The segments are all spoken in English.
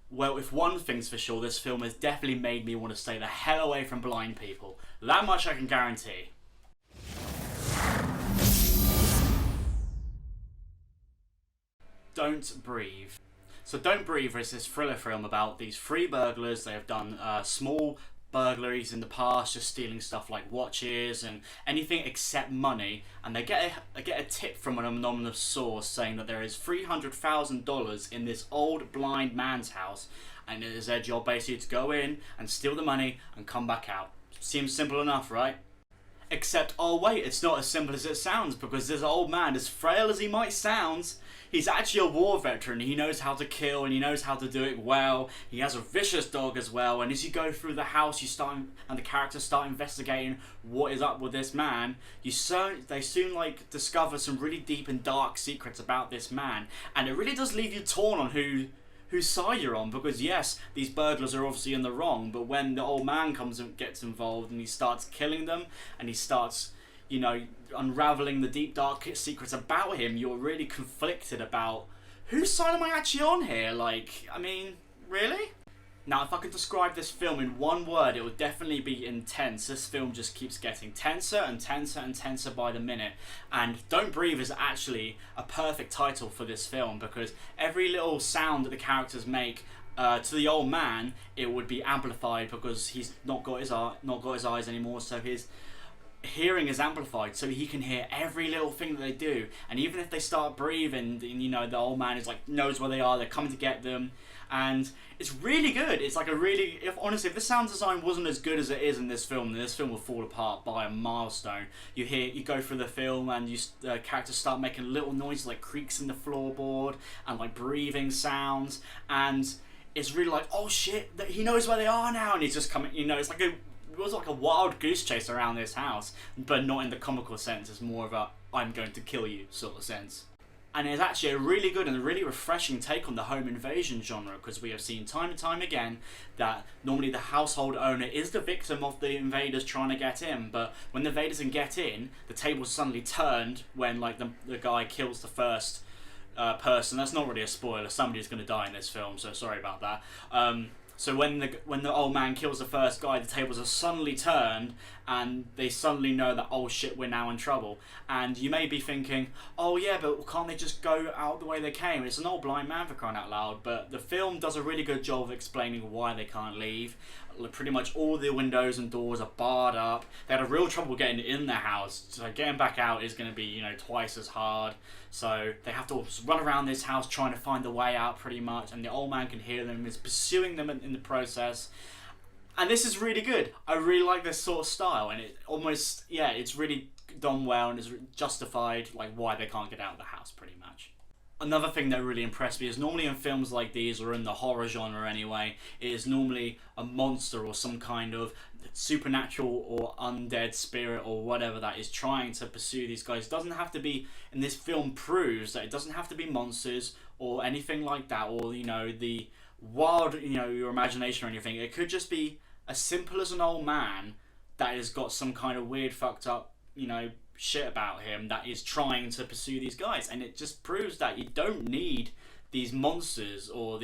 Well, if one thing's for sure, this film has definitely made me want to stay the hell away from blind people. That much I can guarantee. Don't Breathe. So Don't Breathe is this thriller film about these three burglars. They have done small burglaries in the past, just stealing stuff like watches and anything except money, and they get a tip from an anonymous source saying that there is $300,000 in this old blind man's house, and it is their job basically to go in and steal the money and come back out. Seems simple enough, right? Except, oh wait, it's not as simple as it sounds, because this old man, as frail as he might sound, he's actually a war veteran. He knows how to kill and he knows how to do it well. He has a vicious dog as well, and as you go through the house and the characters start investigating what is up with this man, they soon like discover some really deep and dark secrets about this man, and it really does leave you torn on whose side you're on, because yes, these burglars are obviously in the wrong, but when the old man comes and gets involved and he starts killing them and he starts, unraveling the deep dark secrets about him, you're really conflicted about whose side am I actually on here? Really? Now, if I could describe this film in one word, it would definitely be intense. This film just keeps getting tenser and tenser and tenser by the minute. And Don't Breathe is actually a perfect title for this film, because every little sound that the characters make to the old man, it would be amplified because he's not got his eyes anymore, so his hearing is amplified, so he can hear every little thing that they do. And even if they start breathing, the old man is knows where they are, they're coming to get them, and it's really good. It's like if the sound design wasn't as good as it is in this film, then this film would fall apart by a milestone. You go through the film and the characters start making little noises like creaks in the floorboard and like breathing sounds, and it's really like, oh shit, he knows where they are now, and he's just coming. It was like a wild goose chase around this house, but not in the comical sense. It's more of a I'm going to kill you sort of sense. And it's actually a really good and a really refreshing take on the home invasion genre, because we have seen time and time again that normally the household owner is the victim of the invaders trying to get in, but when the invaders can get in, the table's suddenly turned when the guy kills the first person. That's not really a spoiler, somebody's going to die in this film, so sorry about that. So when the old man kills the first guy, the tables are suddenly turned, and they suddenly know that, oh shit, we're now in trouble. And you may be thinking, oh yeah, but can't they just go out the way they came? It's an old blind man, for crying out loud. But the film does a really good job of explaining why they can't leave. Pretty much all the windows and doors are barred up. They had a real trouble getting in their house, so getting back out is going to be twice as hard. So they have to run around this house trying to find the way out, pretty much, and the old man can hear them, is pursuing them in the process. And this is really good. I really like this sort of style, and it's really done well, and is justified why they can't get out of the house, pretty much. Another thing that really impressed me is normally in films like these, or in the horror genre anyway, it is normally a monster or some kind of supernatural or undead spirit or whatever that is trying to pursue these guys. It doesn't have to be, and this film proves that it doesn't have to be monsters or anything like that, or the wild, your imagination or anything. It could just be as simple as an old man that has got some kind of weird fucked up shit about him that is trying to pursue these guys, and it just proves that you don't need these monsters or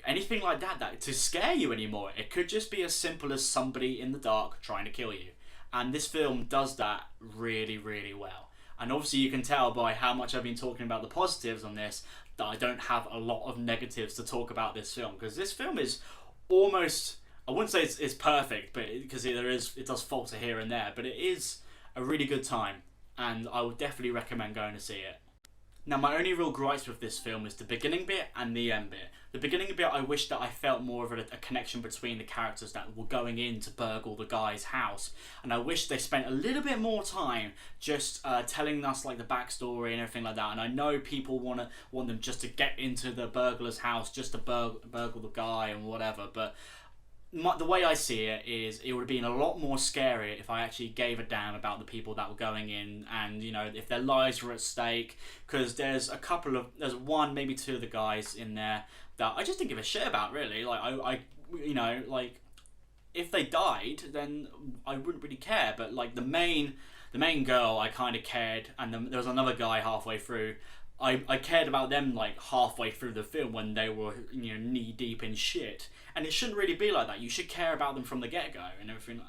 anything like that to scare you anymore. It could just be as simple as somebody in the dark trying to kill you, and this film does that really, really well. And obviously you can tell by how much I've been talking about the positives on this that I don't have a lot of negatives to talk about this film, because this film is almost, I wouldn't say it's perfect, but because it does falter here and there, but it is a really good time, and I would definitely recommend going to see it. Now, my only real gripes with this film is the beginning bit and the end bit. The beginning bit, I wish that I felt more of a connection between the characters that were going in to burgle the guy's house, and I wish they spent a little bit more time just telling us the backstory and everything like that. And I know people want them just to get into the burglar's house, just to burgle the guy and whatever, but the way I see it is, it would have been a lot more scary if I actually gave a damn about the people that were going in, and if their lives were at stake. Because there's one, maybe two of the guys in there that I just didn't give a shit about, really. If they died, then I wouldn't really care. But the main girl, I kind of cared, and there was another guy halfway through. I cared about them like halfway through the film when they were, you know, knee deep in shit. And it shouldn't really be like that. You should care about them from the get go and everything.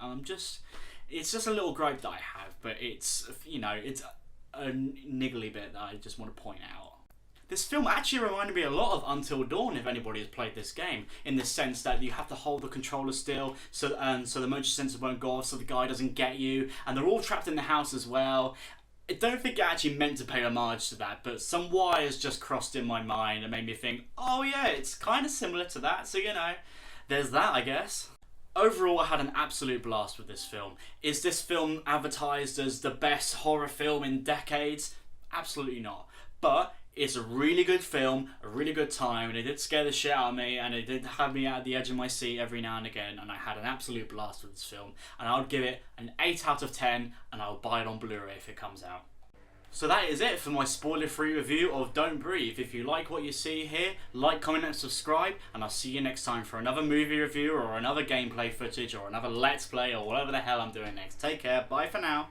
It's just a little gripe that I have, but it's, you know, it's a niggly bit that I just want to point out. This film actually reminded me a lot of Until Dawn, if anybody has played this game, in the sense that you have to hold the controller still so the motion sensor won't go off, so the guy doesn't get you, and they're all trapped in the house as well. I don't think it actually meant to pay homage to that, but some wires just crossed in my mind and made me think, oh yeah, it's kind of similar to that, so you know, there's that, I guess. Overall, I had an absolute blast with this film. Is this film advertised as the best horror film in decades? Absolutely not. But it's a really good film, a really good time, and it did scare the shit out of me, and it did have me at the edge of my seat every now and again, and I had an absolute blast with this film, and I would give it an 8 out of 10, and I will buy it on Blu-ray if it comes out. So that is it for my spoiler-free review of Don't Breathe. If you like what you see here, like, comment and subscribe, and I'll see you next time for another movie review or another gameplay footage or another Let's Play or whatever the hell I'm doing next. Take care, bye for now.